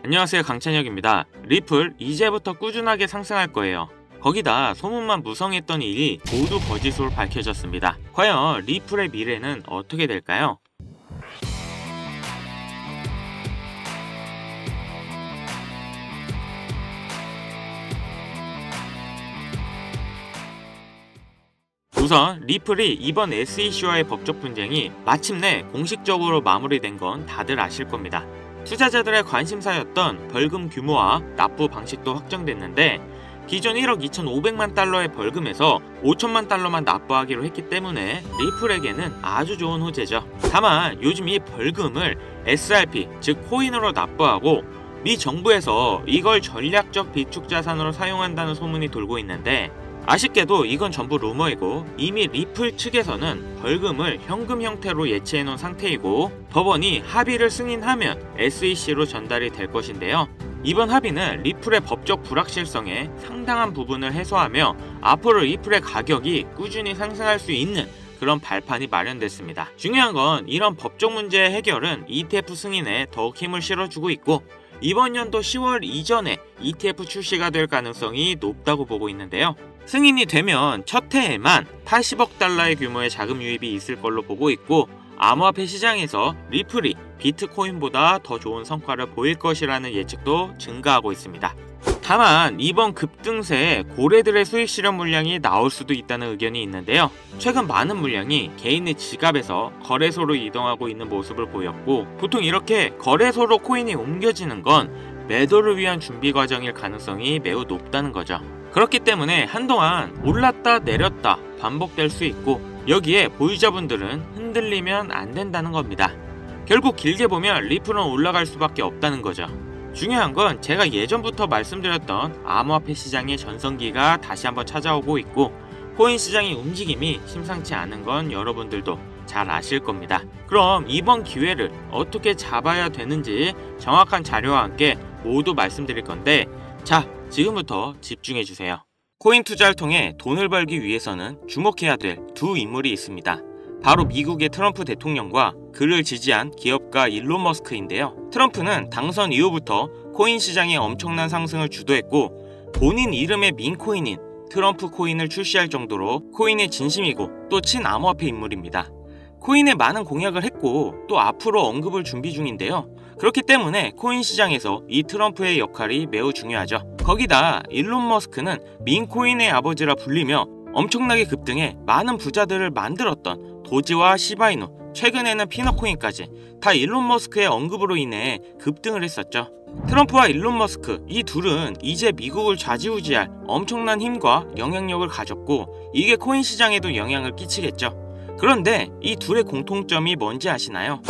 안녕하세요, 강찬혁입니다. 리플 이제부터 꾸준하게 상승할 거예요. 거기다 소문만 무성했던 일이 모두 거짓으로 밝혀졌습니다. 과연 리플의 미래는 어떻게 될까요? 우선 리플이 이번 SEC와의 법적 분쟁이 마침내 공식적으로 마무리된 건 다들 아실 겁니다. 투자자들의 관심사였던 벌금 규모와 납부 방식도 확정됐는데 기존 1억 2,500만 달러의 벌금에서 5천만 달러만 납부하기로 했기 때문에 리플에게는 아주 좋은 호재죠. 다만 요즘 이 벌금을 SRP, 즉 코인으로 납부하고 미 정부에서 이걸 전략적 비축 자산으로 사용한다는 소문이 돌고 있는데 아쉽게도 이건 전부 루머이고 이미 리플 측에서는 벌금을 현금 형태로 예치해놓은 상태이고 법원이 합의를 승인하면 SEC로 전달이 될 것인데요. 이번 합의는 리플의 법적 불확실성에 상당한 부분을 해소하며 앞으로 리플의 가격이 꾸준히 상승할 수 있는 그런 발판이 마련됐습니다. 중요한 건 이런 법적 문제의 해결은 ETF 승인에 더욱 힘을 실어주고 있고 이번 연도 10월 이전에 ETF 출시가 될 가능성이 높다고 보고 있는데요. 승인이 되면 첫 해에만 80억 달러의 규모의 자금 유입이 있을 걸로 보고 있고 암호화폐 시장에서 리플이 비트코인보다 더 좋은 성과를 보일 것이라는 예측도 증가하고 있습니다. 다만 이번 급등세에 고래들의 수익 실현 물량이 나올 수도 있다는 의견이 있는데요. 최근 많은 물량이 개인의 지갑에서 거래소로 이동하고 있는 모습을 보였고 보통 이렇게 거래소로 코인이 옮겨지는 건 매도를 위한 준비 과정일 가능성이 매우 높다는 거죠. 그렇기 때문에 한동안 올랐다 내렸다 반복될 수 있고 여기에 보유자분들은 흔들리면 안 된다는 겁니다. 결국 길게 보면 리플은 올라갈 수밖에 없다는 거죠. 중요한 건 제가 예전부터 말씀드렸던 암호화폐 시장의 전성기가 다시 한번 찾아오고 있고 코인 시장의 움직임이 심상치 않은 건 여러분들도 잘 아실 겁니다. 그럼 이번 기회를 어떻게 잡아야 되는지 정확한 자료와 함께 모두 말씀드릴 건데 자, 지금부터 집중해주세요. 코인 투자를 통해 돈을 벌기 위해서는 주목해야 될 두 인물이 있습니다. 바로 미국의 트럼프 대통령과 그를 지지한 기업가 일론 머스크인데요. 트럼프는 당선 이후부터 코인 시장의 엄청난 상승을 주도했고 본인 이름의 밈코인인 트럼프 코인을 출시할 정도로 코인의 진심이고 또 친암호화폐 인물입니다. 코인에 많은 공약을 했고 또 앞으로 언급을 준비 중인데요. 그렇기 때문에 코인 시장에서 이 트럼프의 역할이 매우 중요하죠. 거기다 일론 머스크는 밈코인의 아버지라 불리며 엄청나게 급등해 많은 부자들을 만들었던 도지와 시바이누, 최근에는 피너코인까지 다 일론 머스크의 언급으로 인해 급등을 했었죠. 트럼프와 일론 머스크 이 둘은 이제 미국을 좌지우지할 엄청난 힘과 영향력을 가졌고 이게 코인 시장에도 영향을 끼치겠죠. 그런데 이 둘의 공통점이 뭔지 아시나요?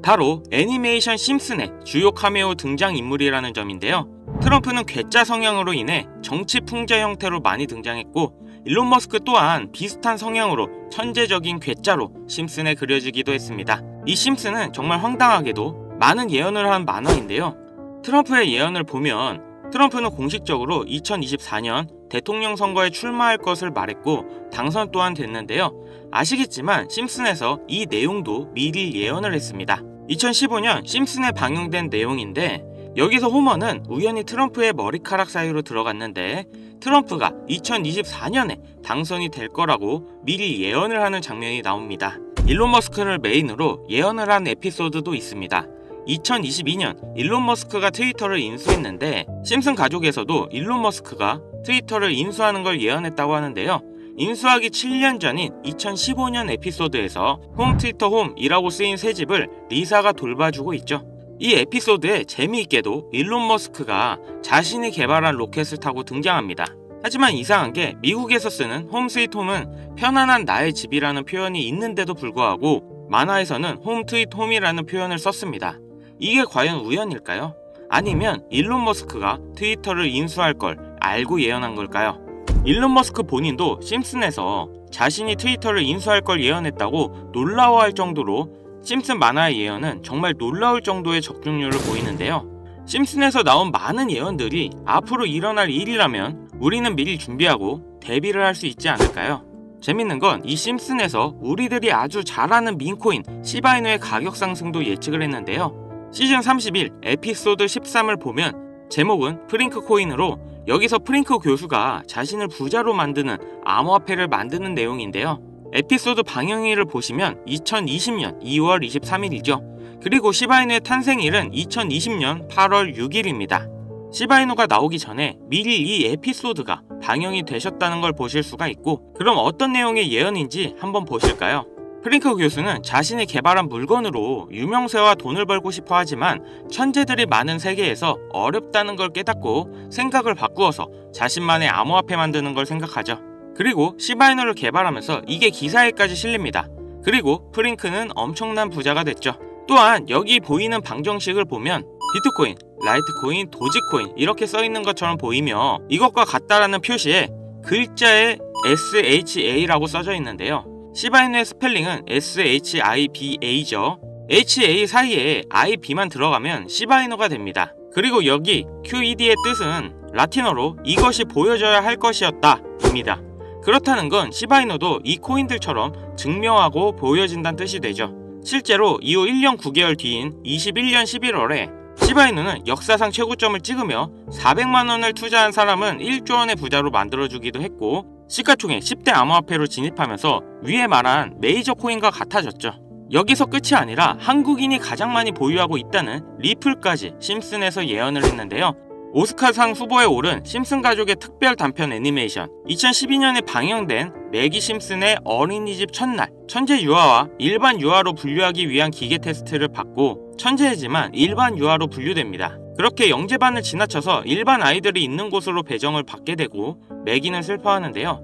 바로 애니메이션 심슨의 주요 카메오 등장인물이라는 점인데요. 트럼프는 괴짜 성향으로 인해 정치 풍자 형태로 많이 등장했고 일론 머스크 또한 비슷한 성향으로 천재적인 괴짜로 심슨에 그려지기도 했습니다. 이 심슨은 정말 황당하게도 많은 예언을 한 만화인데요. 트럼프의 예언을 보면 트럼프는 공식적으로 2024년 대통령 선거에 출마할 것을 말했고 당선 또한 됐는데요. 아시겠지만 심슨에서 이 내용도 미리 예언을 했습니다. 2015년 심슨에 방영된 내용인데 여기서 호머는 우연히 트럼프의 머리카락 사이로 들어갔는데 트럼프가 2024년에 당선이 될 거라고 미리 예언을 하는 장면이 나옵니다. 일론 머스크를 메인으로 예언을 한 에피소드도 있습니다. 2022년 일론 머스크가 트위터를 인수했는데 심슨 가족에서도 일론 머스크가 트위터를 인수하는 걸 예언했다고 하는데요. 인수하기 7년 전인 2015년 에피소드에서 홈 트위터 홈이라고 쓰인 새 집을 리사가 돌봐주고 있죠. 이 에피소드에 재미있게도 일론 머스크가 자신이 개발한 로켓을 타고 등장합니다. 하지만 이상한 게 미국에서 쓰는 홈 스위트 홈은 편안한 나의 집이라는 표현이 있는데도 불구하고 만화에서는 홈 트윗 홈이라는 표현을 썼습니다. 이게 과연 우연일까요? 아니면 일론 머스크가 트위터를 인수할 걸 알고 예언한 걸까요? 일론 머스크 본인도 심슨에서 자신이 트위터를 인수할 걸 예언했다고 놀라워할 정도로 심슨 만화의 예언은 정말 놀라울 정도의 적중률을 보이는데요. 심슨에서 나온 많은 예언들이 앞으로 일어날 일이라면 우리는 미리 준비하고 대비를 할 수 있지 않을까요? 재밌는 건 이 심슨에서 우리들이 아주 잘 아는 밈코인 시바이누의 가격 상승도 예측을 했는데요. 시즌 31 에피소드 13을 보면 제목은 프링크 코인으로 여기서 프링크 교수가 자신을 부자로 만드는 암호화폐를 만드는 내용인데요. 에피소드 방영일을 보시면 2020년 2월 23일이죠. 그리고 시바이누의 탄생일은 2020년 8월 6일입니다. 시바이누가 나오기 전에 미리 이 에피소드가 방영이 되셨다는 걸 보실 수가 있고, 그럼 어떤 내용의 예언인지 한번 보실까요? 프링크 교수는 자신이 개발한 물건으로 유명세와 돈을 벌고 싶어 하지만 천재들이 많은 세계에서 어렵다는 걸 깨닫고 생각을 바꾸어서 자신만의 암호화폐 만드는 걸 생각하죠. 그리고 시바이누를 개발하면서 이게 기사에까지 실립니다. 그리고 프링크는 엄청난 부자가 됐죠. 또한 여기 보이는 방정식을 보면 비트코인, 라이트코인, 도지코인 이렇게 써있는 것처럼 보이며 이것과 같다라는 표시에 글자에 SHA라고 써져 있는데요. 시바이누의 스펠링은 SHIBA죠. HA 사이에 IB만 들어가면 시바이누가 됩니다. 그리고 여기 QED의 뜻은 라틴어로 이것이 보여져야 할 것이었다 입니다. 그렇다는 건 시바이누도 이 코인들처럼 증명하고 보여진다는 뜻이 되죠. 실제로 이후 1년 9개월 뒤인 21년 11월에 시바이누는 역사상 최고점을 찍으며 400만원을 투자한 사람은 1조원의 부자로 만들어주기도 했고, 시가총액 10대 암호화폐로 진입하면서 위에 말한 메이저 코인과 같아졌죠. 여기서 끝이 아니라 한국인이 가장 많이 보유하고 있다는 리플까지 심슨에서 예언을 했는데요. 오스카상 후보에 오른 심슨 가족의 특별 단편 애니메이션, 2012년에 방영된 매기 심슨의 어린이집 첫날, 천재 유아와 일반 유아로 분류하기 위한 기계 테스트를 받고 천재이지만 일반 유아로 분류됩니다. 그렇게 영재반을 지나쳐서 일반 아이들이 있는 곳으로 배정을 받게 되고 매기는 슬퍼하는데요.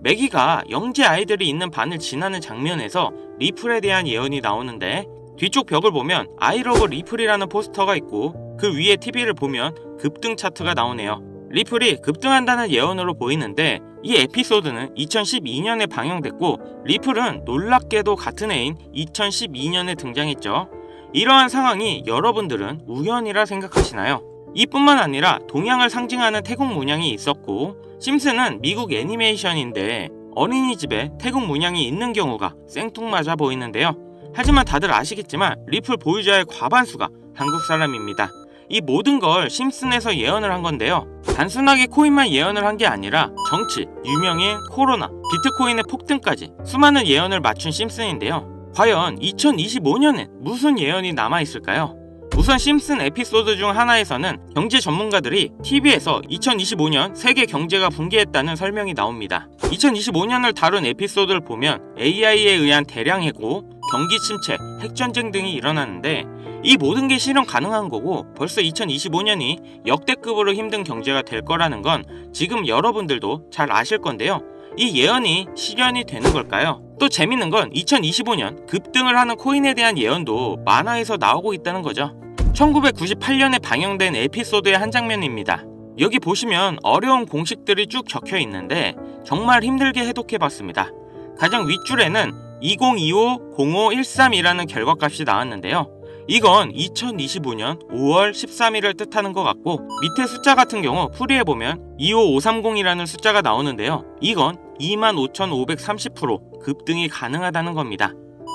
매기가 영재 아이들이 있는 반을 지나는 장면에서 리플에 대한 예언이 나오는데, 뒤쪽 벽을 보면 아이러브 리플이라는 포스터가 있고 그 위에 TV를 보면 급등 차트가 나오네요. 리플이 급등한다는 예언으로 보이는데, 이 에피소드는 2012년에 방영됐고 리플은 놀랍게도 같은 해인 2012년에 등장했죠. 이러한 상황이 여러분들은 우연이라 생각하시나요? 이뿐만 아니라 동양을 상징하는 태국 문양이 있었고, 심슨은 미국 애니메이션인데 어린이집에 태국 문양이 있는 경우가 생뚱맞아 보이는데요. 하지만 다들 아시겠지만 리플 보유자의 과반수가 한국 사람입니다. 이 모든 걸 심슨에서 예언을 한 건데요. 단순하게 코인만 예언을 한 게 아니라 정치, 유명인, 코로나, 비트코인의 폭등까지 수많은 예언을 맞춘 심슨인데요. 과연 2025년엔 무슨 예언이 남아있을까요? 우선 심슨 에피소드 중 하나에서는 경제 전문가들이 TV에서 2025년 세계 경제가 붕괴했다는 설명이 나옵니다. 2025년을 다룬 에피소드를 보면 AI에 의한 대량 해고, 경기 침체, 핵전쟁 등이 일어나는데 이 모든 게 실현 가능한 거고 벌써 2025년이 역대급으로 힘든 경제가 될 거라는 건 지금 여러분들도 잘 아실 건데요. 이 예언이 실현이 되는 걸까요? 또 재밌는 건 2025년 급등을 하는 코인에 대한 예언도 만화에서 나오고 있다는 거죠. 1998년에 방영된 에피소드의 한 장면입니다. 여기 보시면 어려운 공식들이 쭉 적혀 있는데 정말 힘들게 해독해봤습니다. 가장 윗줄에는 2025-0513이라는 결과값이 나왔는데요. 이건 2025년 5월 13일을 뜻하는 것 같고, 밑에 숫자 같은 경우 풀이해보면 25530이라는 숫자가 나오는데요. 이건 25,530% 급등이 가능하다는 겁니다.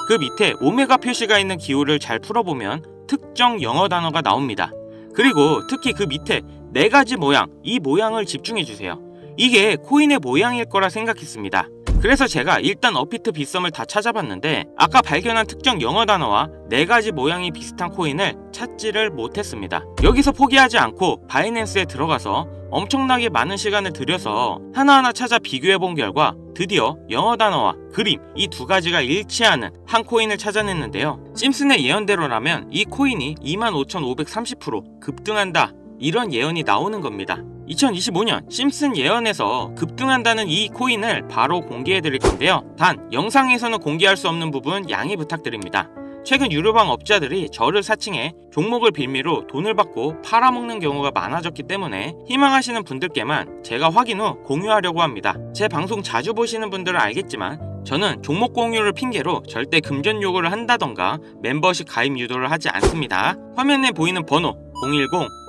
그 밑에 오메가 표시가 있는 기호를 잘 풀어보면 특정 영어 단어가 나옵니다. 그리고 특히 그 밑에 4가지 모양, 이 모양을 집중해주세요. 이게 코인의 모양일 거라 생각했습니다. 그래서 제가 일단 업비트 빗썸을 다 찾아봤는데 아까 발견한 특정 영어 단어와 4가지 모양이 비슷한 코인을 찾지를 못했습니다. 여기서 포기하지 않고 바이낸스에 들어가서 엄청나게 많은 시간을 들여서 하나하나 찾아 비교해본 결과 드디어 영어 단어와 그림 이 2가지가 일치하는 한 코인을 찾아냈는데요. 심슨의 예언대로라면 이 코인이 25,530% 급등한다, 이런 예언이 나오는 겁니다. 2025년 심슨 예언에서 급등한다는 이 코인을 바로 공개해 드릴 건데요. 단 영상에서는 공개할 수 없는 부분 양해 부탁드립니다. 최근 유료방 업자들이 저를 사칭해 종목을 빌미로 돈을 받고 팔아먹는 경우가 많아졌기 때문에 희망하시는 분들께만 제가 확인 후 공유하려고 합니다. 제 방송 자주 보시는 분들은 알겠지만 저는 종목 공유를 핑계로 절대 금전 요구를 한다던가 멤버십 가입 유도를 하지 않습니다. 화면에 보이는 번호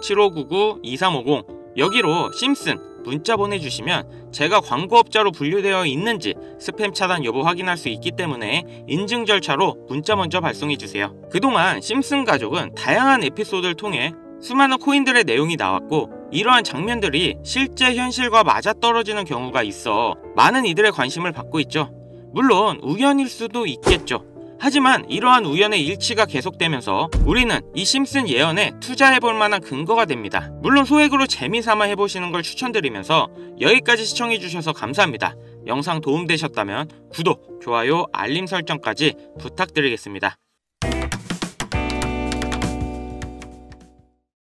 010-7599-2350 여기로 심슨, 문자 보내주시면 제가 광고업자로 분류되어 있는지 스팸 차단 여부 확인할 수 있기 때문에 인증 절차로 문자 먼저 발송해주세요. 그동안 심슨 가족은 다양한 에피소드를 통해 수많은 코인들의 내용이 나왔고 이러한 장면들이 실제 현실과 맞아떨어지는 경우가 있어 많은 이들의 관심을 받고 있죠. 물론 우연일 수도 있겠죠. 하지만 이러한 우연의 일치가 계속되면서 우리는 이 심슨 예언에 투자해볼 만한 근거가 됩니다. 물론 소액으로 재미삼아 해보시는 걸 추천드리면서 여기까지 시청해주셔서 감사합니다. 영상 도움되셨다면 구독, 좋아요, 알림 설정까지 부탁드리겠습니다.